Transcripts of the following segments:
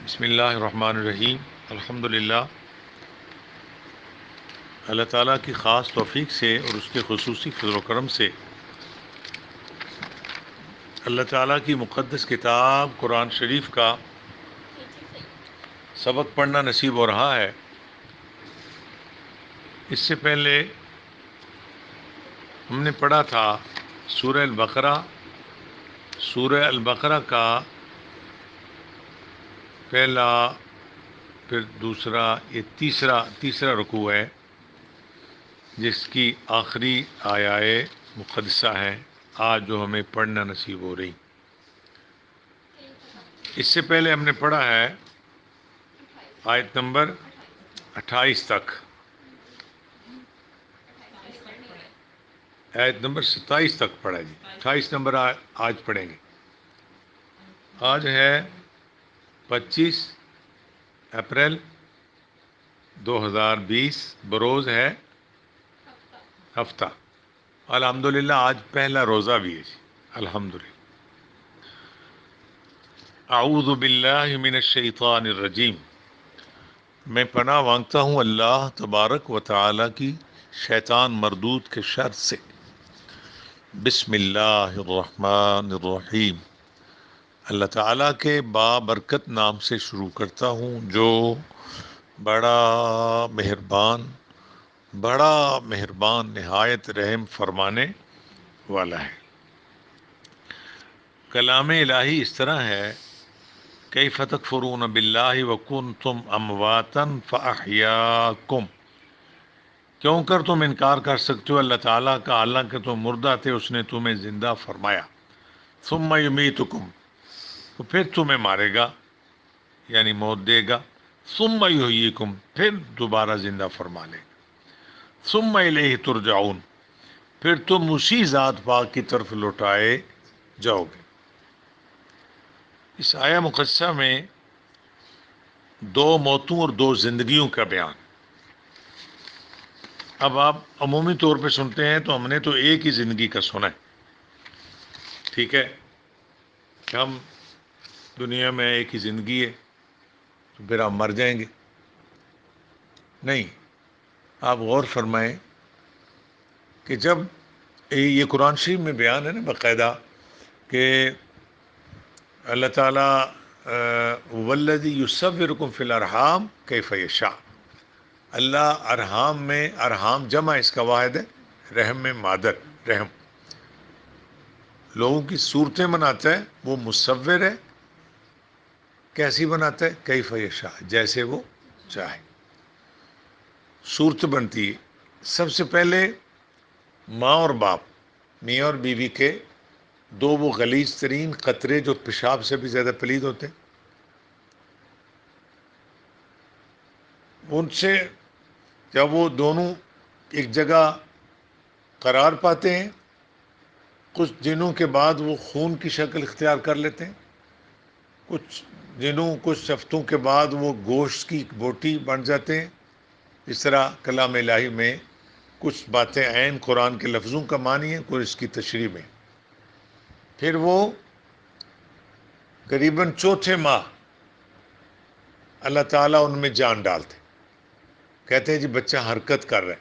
بسم اللہ الرحمن الرحیم۔ الحمدللہ، اللہ تعالیٰ کی خاص توفیق سے اور اس کے خصوصی فضل و کرم سے اللہ تعالیٰ کی مقدس کتاب قرآن شریف کا سبق پڑھنا نصیب ہو رہا ہے۔ اس سے پہلے ہم نے پڑھا تھا سورہ البقرہ۔ سورہ البقرہ کا پہلا، پھر دوسرا، یہ تیسرا رکوع ہے، جس کی آخری آیائے مقدسہ ہیں آج جو ہمیں پڑھنا نصیب ہو رہی۔ اس سے پہلے ہم نے پڑھا ہے آیت نمبر 28 تک، آیت نمبر 27 تک پڑھا جی، 28 نمبر آج پڑھیں گے۔ آج ہے 25 اپریل 2020، بروز ہے ہفتہ۔ الحمدللہ آج پہلا روزہ بھی ہے جی، الحمدللہ۔ اعوذ باللہ من الشیطان الرجیم، میں پناہ مانگتا ہوں اللہ تبارک و تعالی کی شیطان مردود کے شر سے۔ بسم اللہ الرحمن الرحیم، اللہ تعالیٰ کے بابرکت نام سے شروع کرتا ہوں جو بڑا مہربان نہایت رحم فرمانے والا ہے۔ کلام الہی اس طرح ہے، کیف تکفرون باللہ وکنتم امواتا فاحیاکم، کیوں کر تم انکار کر سکتے ہو اللہ تعالیٰ کا، حالانکہ تم مردہ تھے اس نے تمہیں زندہ فرمایا۔ ثم یمیتکم، تو پھر تمہیں مارے گا یعنی موت دے گا۔ ثم یحییکم، پھر دوبارہ زندہ فرما لے گا۔ ثم الیہ ترجعون، پھر تم اسی ذات پاک کی طرف لوٹائے جاؤ گے۔ اس آیہ مقدسہ میں دو موتوں اور دو زندگیوں کا بیان۔ اب آپ عمومی طور پہ سنتے ہیں تو ہم نے تو ایک ہی زندگی کا سنا ہے، ٹھیک ہے، کہ ہم دنیا میں ایک ہی زندگی ہے تو پھر آپ مر جائیں گے۔ نہیں، آپ غور فرمائیں کہ جب یہ قرآن شریف میں بیان ہے نا باقاعدہ کہ اللہ تعالیٰ والذی یصورکم فی الارحام کیف یشاء، اللہ ارحام میں، ارحام جمع اس کا واحد ہے، رحم میں مادر، رحم، لوگوں کی صورتیں بناتا ہے، وہ مصور ہے۔ کیسی بناتا ہے؟ کیف یشاء، جیسے وہ چاہے صورت بنتی ہے۔ سب سے پہلے ماں اور باپ، میاں اور بیوی کے دو وہ غلیظ ترین قطرے جو پیشاب سے بھی زیادہ پلید ہوتے ہیں، ان سے جب وہ دونوں ایک جگہ قرار پاتے ہیں، کچھ دنوں کے بعد وہ خون کی شکل اختیار کر لیتے ہیں، کچھ دنوں، کچھ ہفتوں کے بعد وہ گوشت کی بوٹی بن جاتے ہیں۔ اس طرح کلام الہی میں کچھ باتیں عین قرآن کے لفظوں کا معنی ہے، کوئی اس کی تشریح میں۔ پھر وہ قریباً چوتھے ماہ اللہ تعالیٰ ان میں جان ڈالتے، کہتے ہیں جی بچہ حرکت کر رہا ہے۔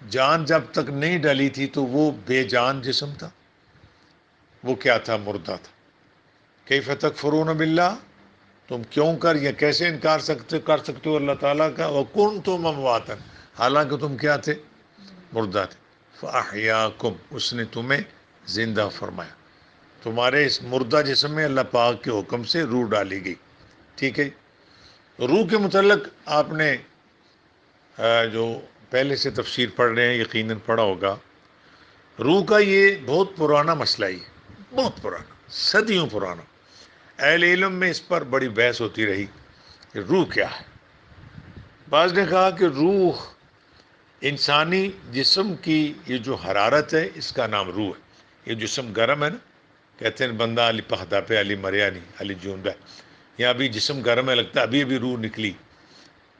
جان جب تک نہیں ڈالی تھی تو وہ بے جان جسم تھا، وہ کیا تھا؟ مردہ تھا۔ کیف تکفرون باللہ، تم کیوں کر یا کیسے انکار کر سکتے ہو اللہ تعالیٰ کا، وکنتم امواتا، حالانکہ تم کیا تھے؟ مردہ تھے۔ فاحیاکم، اس نے تمہیں زندہ فرمایا، تمہارے اس مردہ جسم میں اللہ پاک کے حکم سے روح ڈالی گئی، ٹھیک ہے۔ روح کے متعلق آپ نے جو پہلے سے تفسیر پڑھ رہے ہیں یقیناً پڑھا ہوگا۔ روح کا یہ بہت پرانا مسئلہ ہی ہے، بہت پرانا، صدیوں پرانا۔ اہل علم میں اس پر بڑی بحث ہوتی رہی کہ روح کیا ہے۔ بعض نے کہا کہ روح انسانی جسم کی یہ جو حرارت ہے اس کا نام روح ہے۔ یہ جسم گرم ہے نا، کہتے ہیں بندہ علی پختہ پہ علی مریا نہیں علی جیوندا، یا ابھی جسم گرم ہے، لگتا ہے ابھی روح نکلی،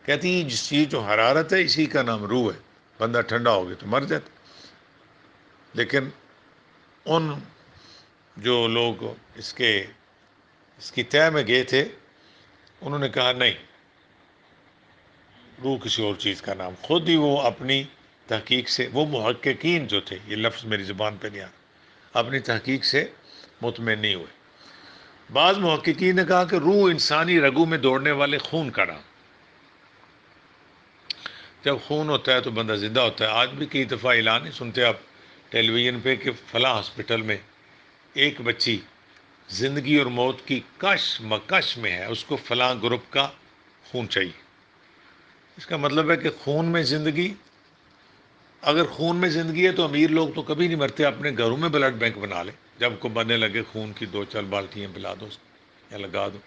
کہتی ہیں یہ جو حرارت ہے اسی کا نام روح ہے، بندہ ٹھنڈا ہو گیا تو مر جاتا۔ لیکن ان جو لوگ اس کے اس کی تہ میں گئے تھے، انہوں نے کہا نہیں، روح کسی اور چیز کا نام. خود ہی وہ اپنی تحقیق سے، وہ محققین جو تھے، یہ لفظ میری زبان پہ نہیں آ رہا، اپنی تحقیق سے مطمئن نہیں ہوئے. بعض محققین نے کہا کہ روح انسانی رگوں میں دوڑنے والے خون کا نام. جب خون ہوتا ہے تو بندہ زندہ ہوتا ہے. آج بھی کئی دفعہ اعلان نہیں سنتے آپ ٹیلی ویژن پہ کہ فلاں ہاسپٹل میں ایک بچی زندگی اور موت کی کش مکش میں ہے، اس کو فلاں گروپ کا خون چاہیے. اس کا مطلب ہے کہ خون میں زندگی، اگر خون میں زندگی ہے تو امیر لوگ تو کبھی نہیں مرتے، اپنے گھروں میں بلڈ بینک بنا لیں، جب کو بننے لگے خون کی 2-4 بالٹیاں پلا دو یا لگا دو.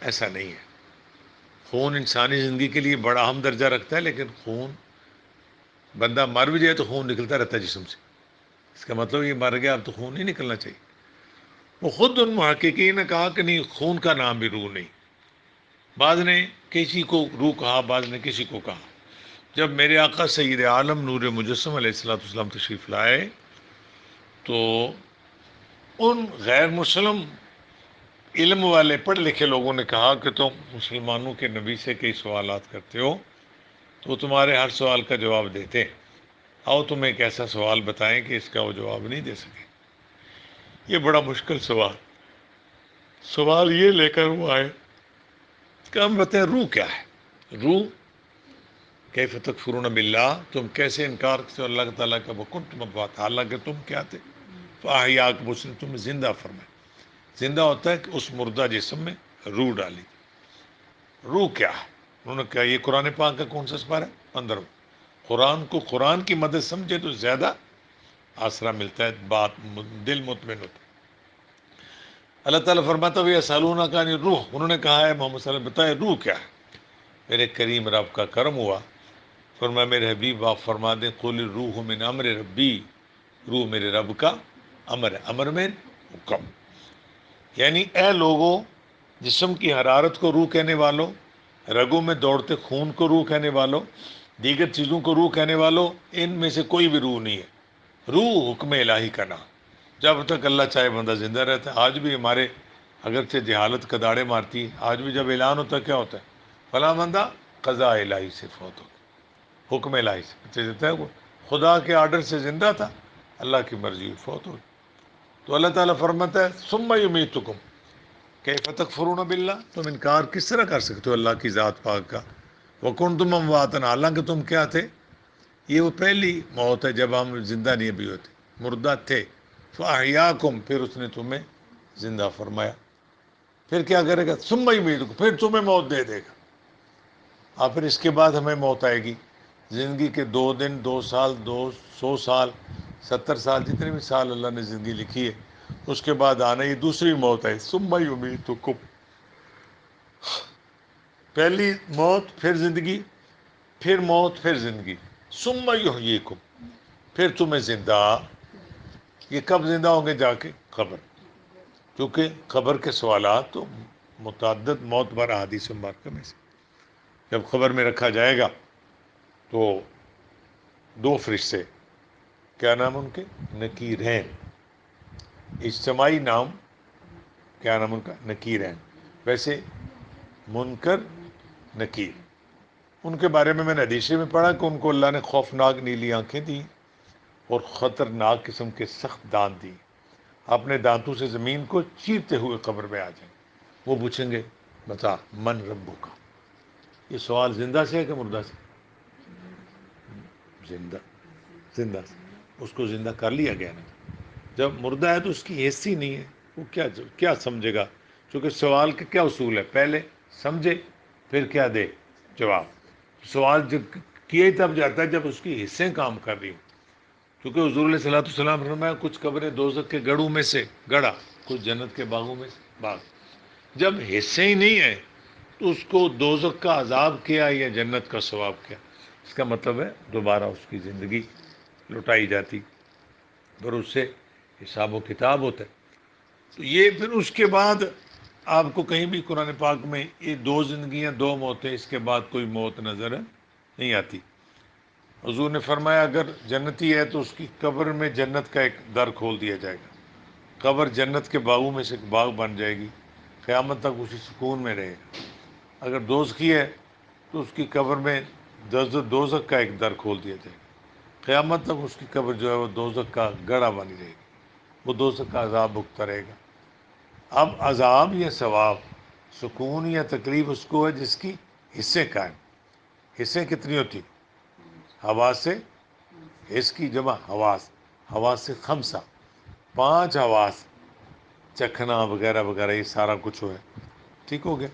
ایسا نہیں ہے. خون انسانی زندگی کے لیے بڑا اہم درجہ رکھتا ہے، لیکن خون، بندہ مر بھی جائے تو خون نکلتا رہتا ہے جسم سے. اس کا مطلب یہ مر گیا اب تو خون نہیں نکلنا چاہیے. وہ خود ان محققین نے کہا کہ نہیں، خون کا نام بھی روح نہیں. بعض نے کسی کو روح کہا، بعض نے کسی کو کہا. جب میرے آقا سید عالم نور مجسم علیہ الصلوۃ والسلام تشریف لائے تو ان غیر مسلم علم والے پڑھ لکھے لوگوں نے کہا کہ تم مسلمانوں کے نبی سے کئی سوالات کرتے ہو تو تمہارے ہر سوال کا جواب دیتے، آؤ تم ایک ایسا سوال بتائیں کہ اس کا وہ جواب نہیں دے سکے. یہ بڑا مشکل سوال یہ لے کر وہ آئے کہ ہم بتائیں روح کیا ہے. روح کیف تکفرون باللہ، تم کیسے انکار کرتے ہو اللہ تعالیٰ کا، وکنتم اموات، حالانکہ تم کیا تھے، فاحیاکم، اس نے تمہیں زندہ فرمایا. زندہ ہوتا ہے کہ اس مردہ جسم میں روح ڈالی. روح کیا ہے؟ انہوں نے کہا یہ قرآن پاک کا کون سا سپارہ ہے؟ 15. قرآن کو قرآن کی مدد سمجھے تو زیادہ آسرا ملتا ہے، بات دل مطمئن ہوتا ہے. اللہ تعالیٰ فرماتا ہوئے یسألونک عن الروح، انہوں نے کہا ہے محمد صلی اللہ علیہ وسلم بتائے روح کیا ہے. میرے کریم رب کا کرم ہوا، فرمایا میرے حبیب آپ فرما دیں قل الروح من امر ربی، روح میرے رب کا امر ہے. امر میں حکم، یعنی اے لوگوں، جسم کی حرارت کو روح کہنے والوں، رگوں میں دوڑتے خون کو روح کہنے والوں، دیگر چیزوں کو روح کہنے والوں، ان میں سے کوئی بھی روح نہیں ہے. روح حکم الہی کا نام، جب تک اللہ چاہے بندہ زندہ رہتا ہے. آج بھی ہمارے اگرچہ جہالت کداڑے مارتی ہے، آج بھی جب اعلان ہوتا ہے کیا ہوتا ہے، فلاں بندہ قضاء الہی سے فوت ہو گیا، حکم الہی سے دیتا ہے. وہ خدا کے آرڈر سے زندہ تھا، اللہ کی مرضی فوت ہو گئی. تو اللہ تعالیٰ فرماتا ہے ثم یمیتکم کیف تکفرون باللہ، تم انکار کس طرح کر سکتے ہو اللہ کی ذات پاک کا. وکنتم امواتا، حالانکہ تم کیا تھے. یہ وہ پہلی موت ہے جب ہم زندہ نہیں بھی ہوتے، مردہ تھے. فاحیاکم، پھر اس نے تمہیں زندہ فرمایا. پھر کیا کرے گا، ثم یمیتکم، پھر تمہیں موت دے دے گا. اور پھر اس کے بعد ہمیں موت آئے گی. زندگی کے 2 دن، 2 سال، 200 سال، 70 سال، جتنے بھی سال اللہ نے زندگی لکھی ہے، اس کے بعد آنا یہ دوسری موت ہے. ثم یمیتکم، پہلی موت، پھر زندگی، پھر موت، پھر زندگی. ثم یحییکم، پھر تمہیں زندہ. یہ کب زندہ ہوں گے؟ جا کے قبر، کیونکہ قبر کے سوالات تو متعدد موت بر احادیث مبارکہ میں سے. جب قبر میں رکھا جائے گا تو 2 فرشتے، کیا نام ان کے، نکیرین، اجتماعی نام، کیا نام ان کا، نکیرین. ویسے منکر، نکیر، ان کے بارے میں نے حدیث میں پڑھا کہ ان کو اللہ نے خوفناک نیلی آنکھیں دی اور خطرناک قسم کے سخت دانت دی. اپنے دانتوں سے زمین کو چیرتے ہوئے قبر میں آ جائیں. وہ پوچھیں گے بتا من ربو کا. یہ سوال زندہ سے ہے کہ مردہ سے؟ زندہ، زندہ سے. اس کو زندہ کر لیا گیا نا. جب مردہ ہے تو اس کی حیث ہی نہیں ہے، وہ کیا سمجھے گا. چونکہ سوال کا کیا اصول ہے، پہلے سمجھے پھر کیا دے جواب. سوال جب کیا ہی تب جاتا ہے جب اس کی حصیں کام کر رہی ہوں. کیونکہ حضور علیہ الصلوۃ والسلام فرمایا کچھ قبریں دوزخ کے گڑھوں میں سے گڑھا، کچھ جنت کے باغوں میں سے باغ. جب حصے ہی نہیں ہیں تو اس کو دوزخ کا عذاب کیا یا جنت کا ثواب کیا. اس کا مطلب ہے دوبارہ اس کی زندگی لوٹائی جاتی، پھر اس سے حساب و کتاب ہوتا ہے. تو یہ پھر اس کے بعد آپ کو کہیں بھی قرآن پاک میں یہ 2 زندگیاں 2 موتیں، اس کے بعد کوئی موت نظر نہیں آتی. حضور نے فرمایا اگر جنتی ہے تو اس کی قبر میں جنت کا ایک در کھول دیا جائے گا، قبر جنت کے باغوں میں سے ایک باغ بن جائے گی. قیامت تک اسی سکون میں رہے گا۔ اگر دوزخی ہے تو اس کی قبر میں دوزخ کا ایک در کھول دیا جائے گا، قیامت تک اس کی قبر جو ہے وہ دوزخ کا گڑھا بنی رہے گی، وہ دوزخ کا عذاب بھگتا رہے گا۔ اب عذاب یا ثواب، سکون یا تکلیف اس کو ہے جس کی حصے قائم۔ حصے کتنی ہوتی؟ حواس سے، حص کی جمع حواس، حواس سے خمسہ، 5 حواس، چکھنا وغیرہ وغیرہ، یہ سارا کچھ ہے، ٹھیک ہو گیا۔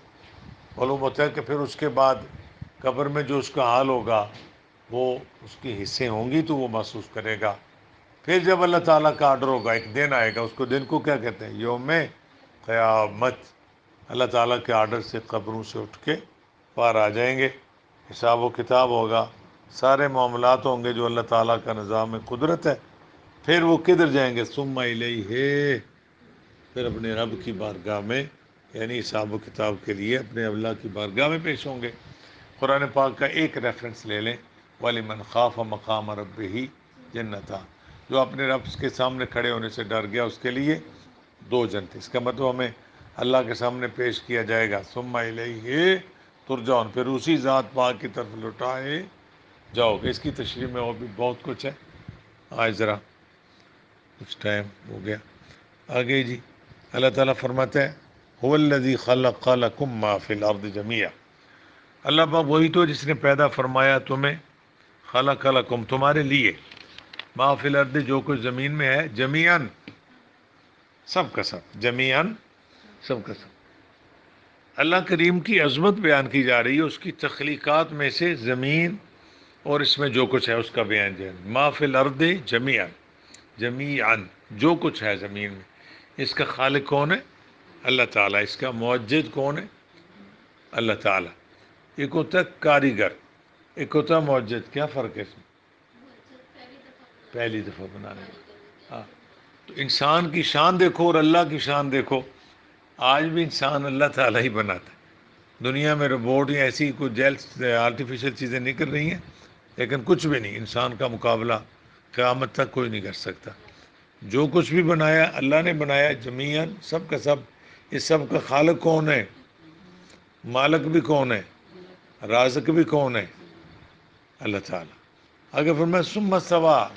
معلوم ہوتا ہے کہ پھر اس کے بعد قبر میں جو اس کا حال ہوگا وہ اس کی حصے ہوں گی تو وہ محسوس کرے گا۔ پھر جب اللہ تعالیٰ کا آرڈر ہوگا، ایک دن آئے گا، اس کو دن کو کیا کہتے ہیں؟ یوم قیامت۔ اللہ تعالیٰ کے آرڈر سے قبروں سے اٹھ کے باہر آ جائیں گے، حساب و کتاب ہوگا، سارے معاملات ہوں گے جو اللہ تعالیٰ کا نظام قدرت ہے۔ پھر وہ کدھر جائیں گے؟ ثم الیہ، پھر اپنے رب کی بارگاہ میں، یعنی حساب و کتاب کے لیے اپنے اللہ کی بارگاہ میں پیش ہوں گے۔ قرآن پاک کا ایک ریفرنس لے لیں، وَلِمَنْ خَافَ مَقَامَ رَبِّهِ جنتان، جو اپنے رب کے سامنے کھڑے ہونے سے ڈر گیا اس کے لیے 2 جنت۔ اس کا مطلب ہمیں اللہ کے سامنے پیش کیا جائے گا، ثم الیہ ترجعون، پھر اسی ذات پاک کی طرف لوٹائے جاؤ گے۔ اس کی تشریح میں اور بھی بہت کچھ ہے، آج ذرا کچھ ٹائم ہو گیا۔ آگے جی اللہ تعالیٰ فرماتے ہیں هو الذی خلق لکم ما فی الارض جمیعا، اللہ پاک وہی تو جس نے پیدا فرمایا تمہیں، خلق لکم تمہارے لیے، ما فی الارض جو کچھ زمین میں ہے، جمیعاً سب کا سب، جمیعاً سب کا سب۔ اللہ کریم کی عظمت بیان کی جا رہی ہے، اس کی تخلیقات میں سے زمین اور اس میں جو کچھ ہے اس کا بیان جو ہے، ما فی الارض جمیعاً، جمیعاً جو کچھ ہے زمین میں، اس کا خالق کون ہے؟ اللہ تعالیٰ۔ اس کا موجد کون ہے؟ اللہ تعالیٰ۔ ایک ہوتا ہے کاریگر، ایک ہوتا ہے موجد، کیا فرق ہے اس میں؟ پہلی دفعہ بنانے میں، ہاں۔ تو انسان کی شان دیکھو اور اللہ کی شان دیکھو، آج بھی انسان اللہ تعالیٰ ہی بناتا ہے۔ دنیا میں روبوٹ یا ایسی کوئی جیل آرٹیفیشل چیزیں نہیں کر رہی ہیں، لیکن کچھ بھی نہیں، انسان کا مقابلہ قیامت تک کوئی نہیں کر سکتا۔ جو کچھ بھی بنایا اللہ نے بنایا جمیعاً، سب کا سب۔ اس سب کا خالق کون ہے؟ مالک بھی کون ہے؟ رازق بھی کون ہے؟ اللہ تعالیٰ۔ اگر فرمایا ثم استویٰ،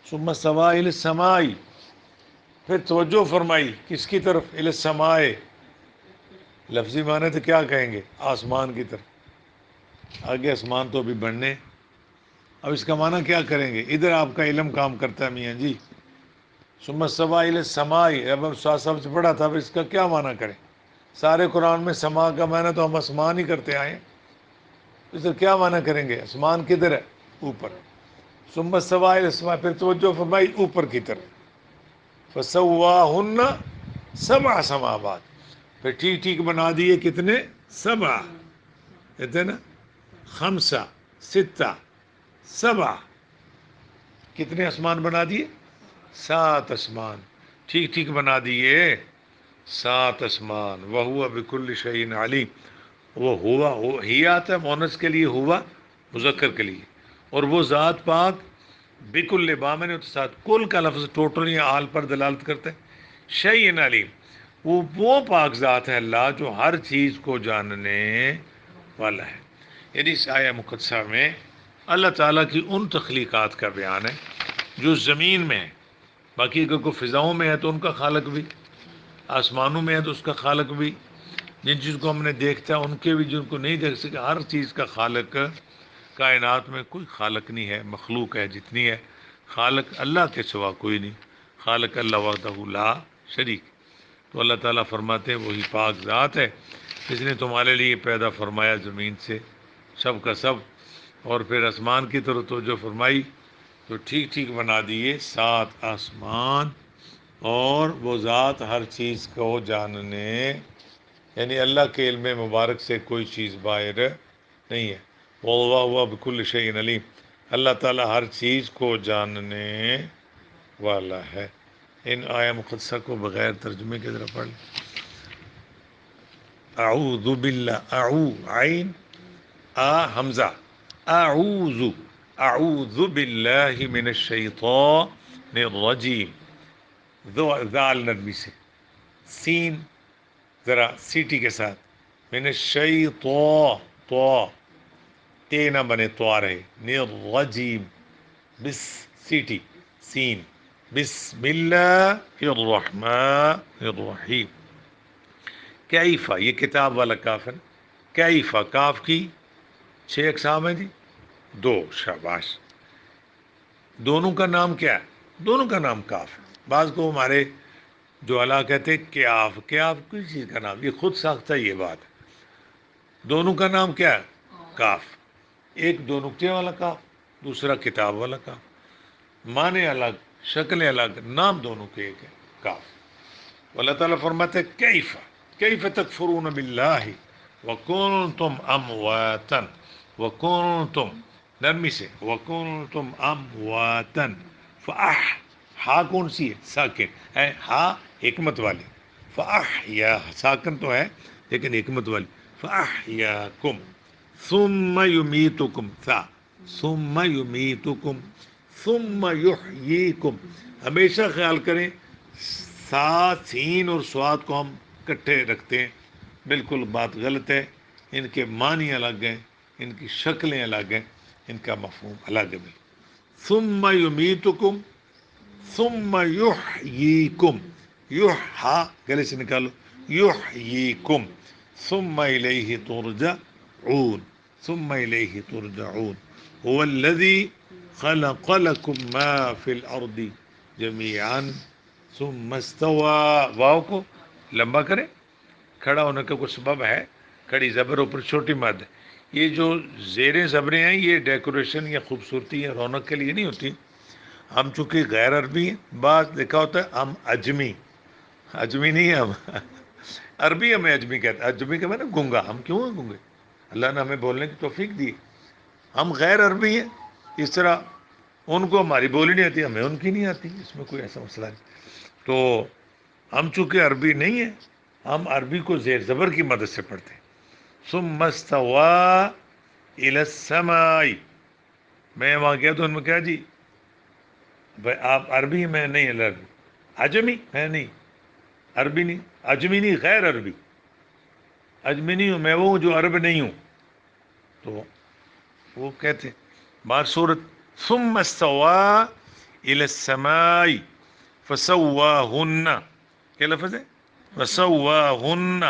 ثم استویٰ الی السماء، پھر توجہ فرمائی کس کی طرف؟ الی السماء، لفظی معنی تو کیا کہیں گے؟ آسمان کی طرف۔ آگے آسمان تو ابھی بننے، اب اس کا معنی کیا کریں گے؟ ادھر آپ کا علم کام کرتا ہے میاں جی۔ ثم استویٰ الی السماء، اب ہم ساتھ سے پڑھا تھا، اب اس کا کیا معنی کریں؟ سارے قرآن میں سما کا معنی تو ہم آسمان ہی کرتے آئے ہیں، اس سے کیا معنی کریں گے؟ آسمان کدھر ہے؟ اوپر۔ ثم استویٰ الی السماء، پھر توجہ فرمائی اوپر کی طرف، فسواہن 7 سماوات، پھر ٹھیک ٹھیک بنا دیے کتنے؟ 7، کہتے ہیں نا 5 6 7، کتنے آسمان بنا دیے؟ 7 آسمان، ٹھیک ٹھیک بنا دیے 7 آسمان۔ وَهُوَ بِكُلِّ شَيْءٍ عَلِيمٌ، وہ ہوا، ہی آتا ہے مونس کے لیے، ہوا مذکر کے لیے، اور وہ ذات پاک بکل بامن ہوتے ساتھ، کل کا لفظ ٹوٹل یا آل پر دلالت کرتا ہے، شیء علیم، وہ پاک ذات ہے اللہ جو ہر چیز کو جاننے والا ہے۔ یعنی اس آیہ مقدسہ میں اللہ تعالیٰ کی ان تخلیقات کا بیان ہے جو زمین میں ہے، باقی اگر کوئی فضاؤں میں ہے تو ان کا خالق بھی، آسمانوں میں ہے تو اس کا خالق بھی، جن چیز کو ہم نے دیکھتا ہے ان کے بھی، جن کو نہیں دیکھ سکتے، ہر چیز کا خالق۔ کائنات میں کوئی خالق نہیں ہے، مخلوق ہے جتنی ہے، خالق اللہ کے سوا کوئی نہیں، خالق اللہ وحدہ لا شریک۔ تو اللہ تعالیٰ فرماتے ہیں وہی پاک ذات ہے جس نے تمہارے لیے پیدا فرمایا زمین سے سب کا سب، اور پھر آسمان کی طرف توجہ فرمائی تو ٹھیک ٹھیک بنا دیے 7 آسمان، اور وہ ذات ہر چیز کو جاننے، یعنی اللہ کے علم مبارک سے کوئی چیز باہر نہیں ہے۔ واللہ بکل شیء علیم، اللہ تعالیٰ ہر چیز کو جاننے والا ہے۔ ان آیہ مقدسہ کو بغیر ترجمے کے ذرا پڑھ لیں۔ اعوذ باللہ، عین حمزہ، اعوذ باللہ من الشیطان الرجیم، ذال نرمی سے، سین ذرا سیٹی کے ساتھ. من الشیطان تو تے نہ بنے تو رہے. الرجیم بس سیٹی سین. بسم اللہ الرحمن الرحیم. کیفا یہ کتاب والا کاف ہے. کیفا کاف کی 6 اقسام ہیں جی. 2. شاباش. دونوں کا نام کیا ہے؟ دونوں کا نام کاف ہے. بعض کو ہمارے جو اللہ کہتے ہیں کیاف. کیاف کس چیز کا نام؟ یہ خود ساختہ یہ بات ہے. دونوں کا نام کیا ہے؟ کاف. ایک 2 نقطے والا کاف، دوسرا کتاب والا کاف. معنی الگ، شکلیں الگ، نام دونوں کے ایک ہے کاف. اللہ تعالیٰ فرماتے ہیں کیف کیف تکفرون باللہ وکنتم امواتا وکنتم نرمی سے وکنتم امواتا ہا کون سی ہے؟ ساکن ہے. ہا حکمت والی. فاحیا ساکن تو ہے لیکن حکمت والی. فاحیاکم ثم یمیتکم ثم یمیتکم ثم یحییکم. ہمیشہ خیال کریں سات سین اور سواد کو ہم کٹھے رکھتے ہیں. بالکل بات غلط ہے. ان کے معنی الگ ہیں، ان کی شکلیں الگ ہیں، ان کا مفہوم الگ ہے. ثم یمیتکم ثم یحییکم. یحا گلے سے نکالو. یحییکم ثم الیہ ترجعون. ثم الیہ ترجعون. هو الذی خلق لکم ما فی الارض جمیعا ثم استوى. واو کو لمبا کرے. کھڑا ہونے کا کوئی سبب ہے؟ کھڑی زبر اوپر چھوٹی مد ہے. یہ جو زیریں زبریں ہیں یہ ڈیکوریشن یا خوبصورتی یا رونق کے لیے نہیں ہوتی. ہم چونکہ غیر عربی ہیں، بعض لکھا ہوتا ہے ہم اجمی. اجمی نہیں ہے ہم عربی ہمیں اجمی کہتے ہیں. اجمی کے میں نا گونگا. ہم کیوں ہیں گونگے؟ اللہ نے ہمیں بولنے کی توفیق دی. ہم غیر عربی ہیں. اس طرح ان کو ہماری بولی نہیں آتی، ہمیں ان کی نہیں آتی. اس میں کوئی ایسا مسئلہ نہیں. تو ہم چونکہ عربی نہیں ہیں، ہم عربی کو زیر زبر کی مدد سے پڑھتے ہیں. ثم استوى الى السماء. میں وہاں گیا تو ان میں کہا جی بھائی آپ عربی ہیں؟ میں نہیں عربی. عجمی میں نہیں عربی نہیں اجمی نہیں غیر عربی. اجمی نہیں ہوں میں، وہ جو عرب نہیں ہوں. تو وہ کہتے بات صورت ثم استوى الى السماء فسواهن. کیا لفظ ہے؟ فسواهن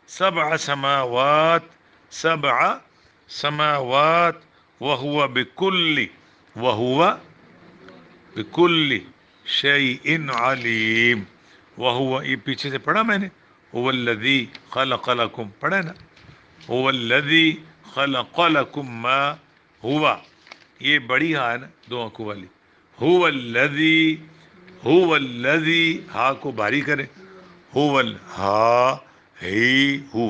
7 سماوات 7 سماوات وهو بكل شيء عليم. وهو یہ پیچھے سے پڑھا میں نے. هو الذي خلق لكم پڑھا نا. هو الذي خلق لكم ما ہوا. یہ بڑی ہا ہے نا 2 آنکھوں والی. هو الذي ہا کو بھاری کرے. هو الہا ہی ہو.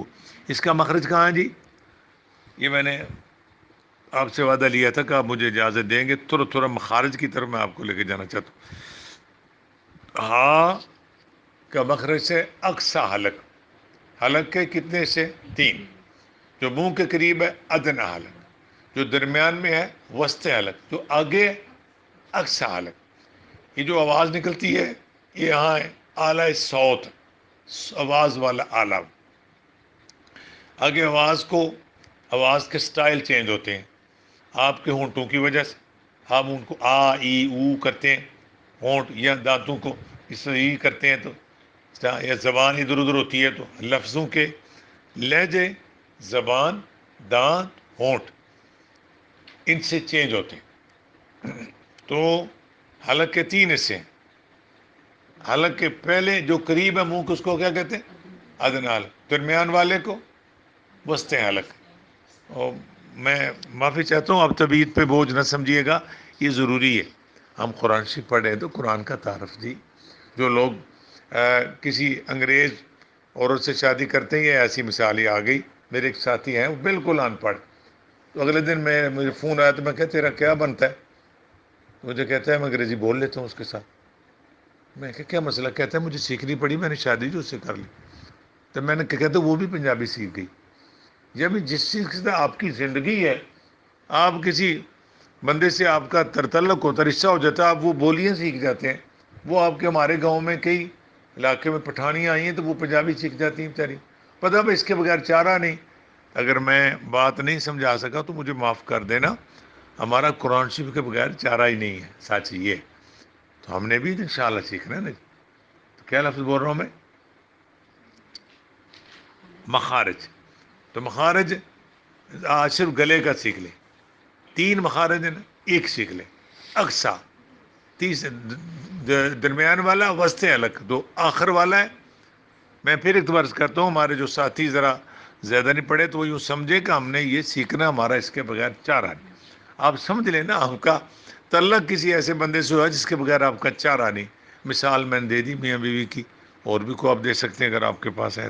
اس کا مخرج کہاں ہے جی؟ یہ میں نے آپ سے وعدہ لیا تھا کہ آپ مجھے اجازت دیں گے. تھوڑا مخارج کی طرف میں آپ کو لے کے جانا چاہتا ہوں. ہا کا مخرج سے اقصی حلق. حلق کے کتنے سے؟ 3. جو منہ کے قریب ہے ادنی حلق، جو درمیان میں ہے وسط حلق، جو آگے اقصی حلق. یہ جو آواز نکلتی ہے یہ یہاں ہے اعلی صوت، آواز والا آلہ. آگے آواز کے سٹائل چینج ہوتے ہیں آپ کے ہونٹوں کی وجہ سے. ہم ان کو آ ای او کرتے ہیں، ہونٹ یا دانتوں کو اس طرح ای کرتے ہیں، تو یا زبان ادھر ادھر ہوتی ہے تو لفظوں کے لہجے زبان دانت ہونٹ ان سے چینج ہوتے ہیں. تو حلق کے 3 حصے ہیں. حلق کے پہلے جو قریب ہے منہ کو اس کو کیا کہتے ہیں؟ ادنی حلق. درمیان والے کو وسط حلق. اور میں معافی چاہتا ہوں، اب طبیعت پہ بوجھ نہ سمجھیے گا، یہ ضروری ہے. ہم قرآن شریف پڑھ رہے ہیں تو قرآن کا تعارف جی. جو لوگ کسی انگریز عورت سے شادی کرتے ہیں، یہ ایسی مثال ہی آ گئی. میرے ایک ساتھی ہیں وہ بالکل ان پڑھ. تو اگلے دن مجھے فون آیا تو میں کہا تیرا کیا بنتا ہے؟ مجھے کہتا ہے میں انگریزی بول لیتا ہوں اس کے ساتھ. میں کہا کیا مسئلہ؟ کہتا ہے مجھے سیکھنی پڑی، میں نے شادی جو اس سے کر لی. تو میں نے کہتا وہ بھی پنجابی سیکھ گئی. جب جس چیز سے آپ کی زندگی ہے، آپ کسی بندے سے آپ کا تعلق ہوتا ہے، رشتہ ہو جاتا ہے، آپ وہ بولیاں سیکھ جاتے ہیں. وہ آپ کے ہمارے گاؤں میں کئی علاقے میں پٹھانیاں آئی ہیں تو وہ پنجابی سیکھ جاتی ہیں بیچاری. پتہ بھائی اس کے بغیر چارہ نہیں. اگر میں بات نہیں سمجھا سکا تو مجھے معاف کر دینا. ہمارا قرآن شریف کے بغیر چارہ ہی نہیں ہے، سچ یہ. تو ہم نے بھی انشاءاللہ سیکھنا ہے نا. تو کیا لفظ بول رہا ہوں میں؟ مخارج. تو مخارج آج صرف گلے کا سیکھ لیں. 3 مخارج ہیں نا، ایک سیکھ لیں. اقصا، درمیان والا، وسط الگ، 2 آخر والا ہے. میں پھر ایک بار کرتا ہوں، ہمارے جو ساتھی ذرا زیادہ نہیں پڑھے تو وہ یوں سمجھے کہ ہم نے یہ سیکھنا، ہمارا اس کے بغیر چارہ نہیں. آپ سمجھ لیں نا، ہم کا تعلق کسی ایسے بندے سے ہوا جس کے بغیر آپ کا چارہ نہیں. مثال میں نے دے دی میاں بیوی کی، اور بھی کو آپ دے سکتے ہیں اگر آپ کے پاس ہے.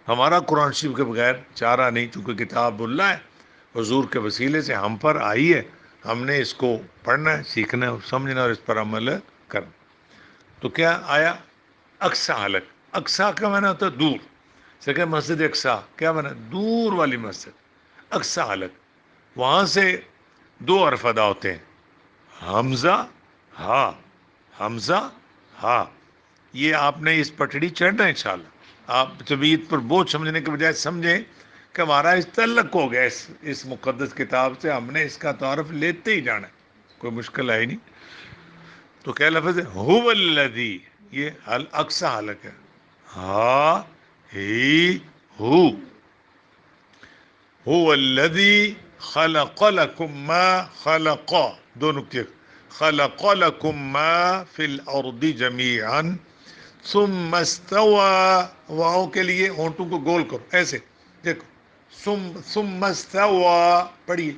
ہمارا قرآن شریف کے بغیر چارہ نہیں، چونکہ کتاب اللہ ہے، حضور کے وسیلے سے ہم پر آئی ہے. ہم نے اس کو پڑھنا ہے، سیکھنا ہے، سمجھنا اور اس پر عمل کرنا. تو کیا آیا؟ اقصا حلق. اقصا کا معنی ہوتا ہے دور. کہ مسجد اقصا کیا معنی؟ دور والی مسجد. اقصا حلق. وہاں سے 2 حرف ادا ہوتے ہیں، حمزہ ہا. حمزہ ہا. یہ آپ نے اس پٹڑی چڑھنا ہے انشاءاللہ. آپ طبیعت پر بوجھ سمجھنے کے بجائے سمجھیں کہ ہمارا اس تعلق ہو گیا اس مقدس کتاب سے. ہم نے اس کا تعارف لیتے ہی جانا ہے، کوئی مشکل ہے ہی نہیں. تو کیا لفظ ہے؟ هو الذی. یہ اقصا حلق ہے. ہا ہی ہو. هو الذی خلق لکم ما خلق، 2 نقطے. خلق لکم ما فی الارض جمیعا ثم استوى. واؤ کے لیے ہونٹوں کو گول کرو ایسے، دیکھو. ثم استوى پڑھیے.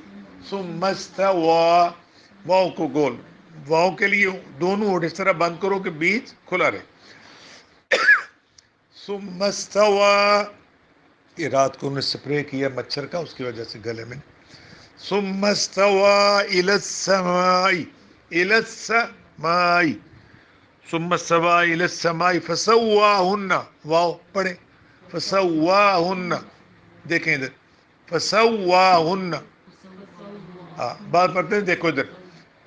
ثم استوى. واؤ کو گول. واؤ کے لیے دونوں ہونٹ اس طرح بند کرو کہ بیچ کھلا رہے. ثم استوى. یہ رات کو انہوں نے سپرے کیا مچھر کا، اس کی وجہ سے گلے میں. ثم استوى الى السماء. الى السماء. ثم استوى الى السماء فسواهن. واو پڑھے. فسواهن. دیکھیں ادھر. فسواهن. بات پڑھتے ہیں، دیکھو ادھر.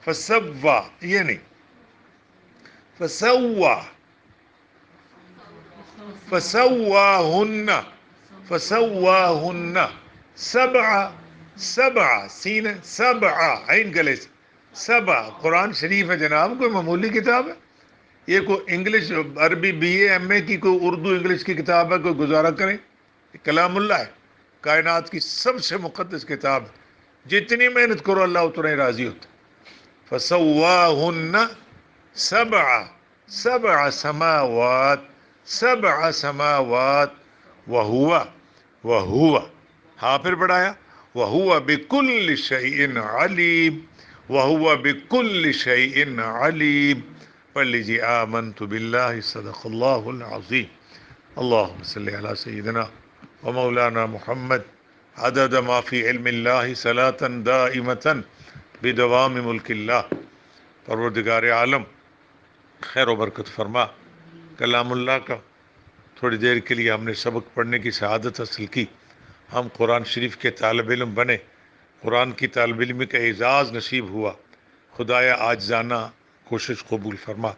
فسوا یہ نہیں. فسوا. فسواهن. فسواهن. سبع سین سبع عین گلے سے. سبع. قرآن شریف ہے جناب، کوئی معمولی کتاب ہے؟ یہ کوئی انگلش عربی بی اے ایم اے کی کوئی اردو انگلش کی کتاب ہے کوئی گزارا کرے؟ یہ کلام اللہ ہے، کائنات کی سب سے مقدس کتاب ہے. جتنی محنت کرو اللہ اتنا ہی راضی ہوتا. فسواهن سبع سماوات. سبع سماوات. وہو. ہاں پھر بڑھایا. وہو بکل شیء علیم. وہو بکل شیء علیم. پڑھ لیجیے. آمنت باللہ. صدق اللہ العظیم. اللہم صلی علی سیدنا و مولانا محمد عدد ما فی علم اللہ صلاة دائمة بدوام ملک اللہ. پروردگار عالم خیر و برکت فرما. کلام اللہ کا تھوڑی دیر کے لیے ہم نے سبق پڑھنے کی سعادت حاصل کی. ہم قرآن شریف کے طالب علم بنے. قرآن کی طالب علمی کا اعزاز نصیب ہوا. خدایا آج جانا کوشش قبول فرما.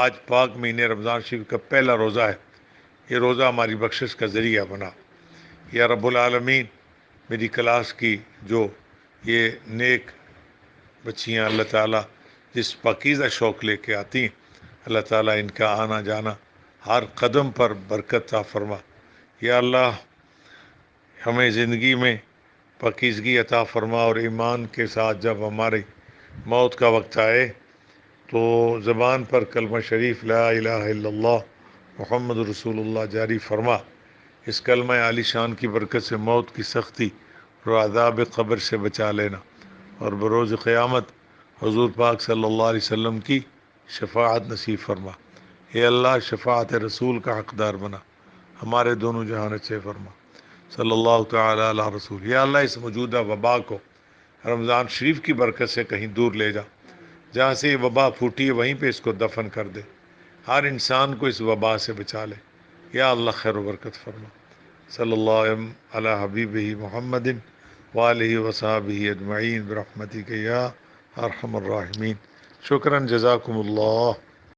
آج پاک مہینے رمضان شریف کا پہلا روزہ ہے. یہ روزہ ہماری بخشش کا ذریعہ بنا. یا رب العالمین، میری کلاس کی جو یہ نیک بچیاں اللہ تعالیٰ جس پاکیزہ شوق لے کے آتی ہیں، اللہ تعالیٰ ان کا آنا جانا ہر قدم پر برکت عطا فرما. یا اللہ ہمیں زندگی میں پاکیزگی عطا فرما، اور ایمان کے ساتھ جب ہماری موت کا وقت آئے تو زبان پر کلمہ شریف لا الہ الا اللہ محمد رسول اللہ جاری فرما. اس کلمہ عالی شان کی برکت سے موت کی سختی اور عذاب قبر سے بچا لینا، اور بروز قیامت حضور پاک صلی اللہ علیہ وسلم کی شفاعت نصیب فرما. اے اللہ شفاعت رسول کا حقدار بنا، ہمارے دونوں جہان اچھے فرما. صلی اللہ تعالی علی رسول. یا اللہ اس موجودہ وبا کو رمضان شریف کی برکت سے کہیں دور لے جا. جہاں سے یہ وبا پھوٹی ہے وہیں پہ اس کو دفن کر دے. ہر انسان کو اس وبا سے بچا لے. یا اللہ خیر و برکت فرما. صلی اللہ علی حبیبہ محمد وآلہ وصحبہ اجمعین برحمتک یا ارحم الراحمین. شکراً. جزاکم اللہ.